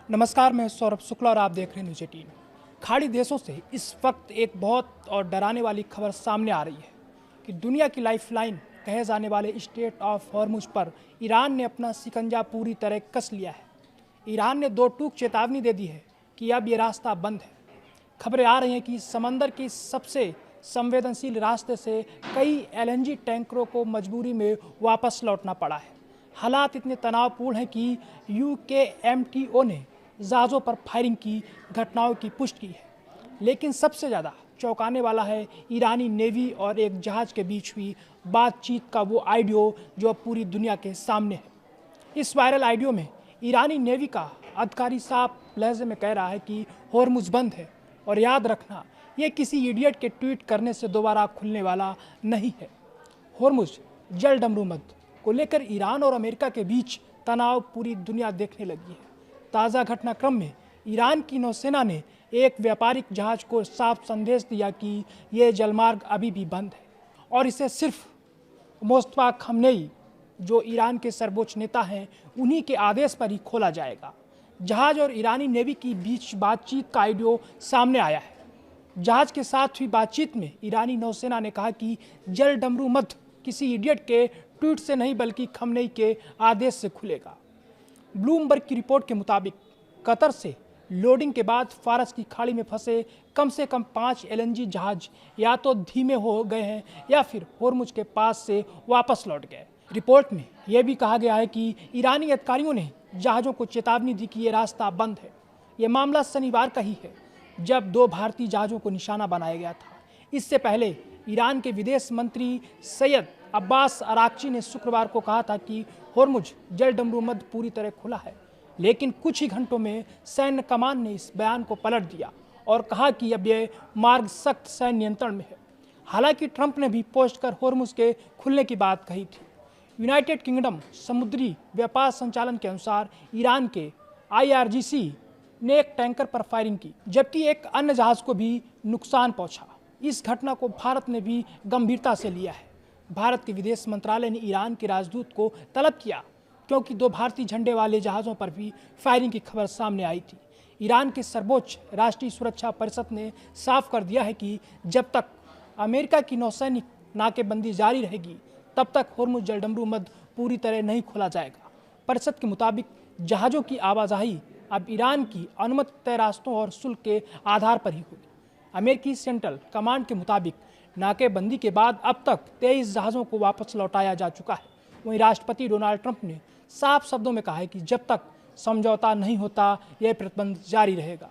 नमस्कार, मैं सौरभ शुक्ला और आप देख रहे हैं न्यूज़ 18। खाड़ी देशों से इस वक्त एक बहुत और डराने वाली खबर सामने आ रही है कि दुनिया की लाइफलाइन कहे जाने वाले स्ट्रेट ऑफ हॉर्मुज पर ईरान ने अपना शिकंजा पूरी तरह कस लिया है। ईरान ने दो टूक चेतावनी दे दी है कि अब ये रास्ता बंद है। खबरें आ रही हैं कि समंदर के सबसे संवेदनशील रास्ते से कई एलएनजी टैंकरों को मजबूरी में वापस लौटना पड़ा है। हालात इतने तनावपूर्ण हैं कि यूकेएमटीओ ने जहाज़ों पर फायरिंग की घटनाओं की पुष्टि की है। लेकिन सबसे ज़्यादा चौंकाने वाला है ईरानी नेवी और एक जहाज़ के बीच हुई बातचीत का वो ऑडियो जो अब पूरी दुनिया के सामने है। इस वायरल ऑडियो में ईरानी नेवी का अधिकारी साफ लहजे में कह रहा है कि हॉर्मुज बंद है और याद रखना ये किसी इडियट के ट्वीट करने से दोबारा खुलने वाला नहीं है। हॉर्मुज जल डमरूमद को लेकर ईरान और अमेरिका के बीच तनाव पूरी दुनिया देखने लगी है। ताज़ा घटनाक्रम में ईरान की नौसेना ने एक व्यापारिक जहाज को साफ संदेश दिया कि यह जलमार्ग अभी भी बंद है और इसे सिर्फ मुस्तफा खमेनी जो ईरान के सर्वोच्च नेता हैं उन्हीं के आदेश पर ही खोला जाएगा। जहाज और ईरानी नेवी की बीच बातचीत का ऑडियो सामने आया है। जहाज के साथ हुई बातचीत में ईरानी नौसेना ने कहा कि जल डमरूमद किसी इडियट के ट्वीट से नहीं बल्कि खमेनी के आदेश से खुलेगा। ब्लूमबर्ग की रिपोर्ट के मुताबिक कतर से लोडिंग के बाद फारस की खाड़ी में फंसे कम से कम 5 एलएनजी जहाज या तो धीमे हो गए हैं या फिर हॉर्मुज के पास से वापस लौट गए। रिपोर्ट में यह भी कहा गया है कि ईरानी अधिकारियों ने जहाज़ों को चेतावनी दी कि ये रास्ता बंद है। ये मामला शनिवार का ही है जब 2 भारतीय जहाज़ों को निशाना बनाया गया था। इससे पहले ईरान के विदेश मंत्री सैयद अब्बास अराक्ची ने शुक्रवार को कहा था कि हॉर्मुज जल डमरूमद पूरी तरह खुला है, लेकिन कुछ ही घंटों में सैन्य कमान ने इस बयान को पलट दिया और कहा कि अब यह मार्ग सख्त सैन्य नियंत्रण में है। हालांकि ट्रंप ने भी पोस्ट कर हॉर्मुज के खुलने की बात कही थी। यूनाइटेड किंगडम समुद्री व्यापार संचालन के अनुसार ईरान के IRGC ने एक टैंकर पर फायरिंग की, जबकि एक अन्य जहाज को भी नुकसान पहुंचा। इस घटना को भारत ने भी गंभीरता से लिया है। भारत के विदेश मंत्रालय ने ईरान के राजदूत को तलब किया क्योंकि 2 भारतीय झंडे वाले जहाज़ों पर भी फायरिंग की खबर सामने आई थी। ईरान के सर्वोच्च राष्ट्रीय सुरक्षा परिषद ने साफ कर दिया है कि जब तक अमेरिका की नौसैनिक नाकेबंदी जारी रहेगी तब तक हॉर्मुज जल डमरूमद पूरी तरह नहीं खोला जाएगा। परिषद के मुताबिक जहाज़ों की आवाजाही अब ईरान की अनुमति तय रास्तों और शुल्क के आधार पर ही होगी। अमेरिकी सेंट्रल कमांड के मुताबिक नाकेबंदी के बाद अब तक 23 जहाज़ों को वापस लौटाया जा चुका है। वहीं राष्ट्रपति डोनाल्ड ट्रंप ने साफ शब्दों में कहा है कि जब तक समझौता नहीं होता यह प्रतिबंध जारी रहेगा।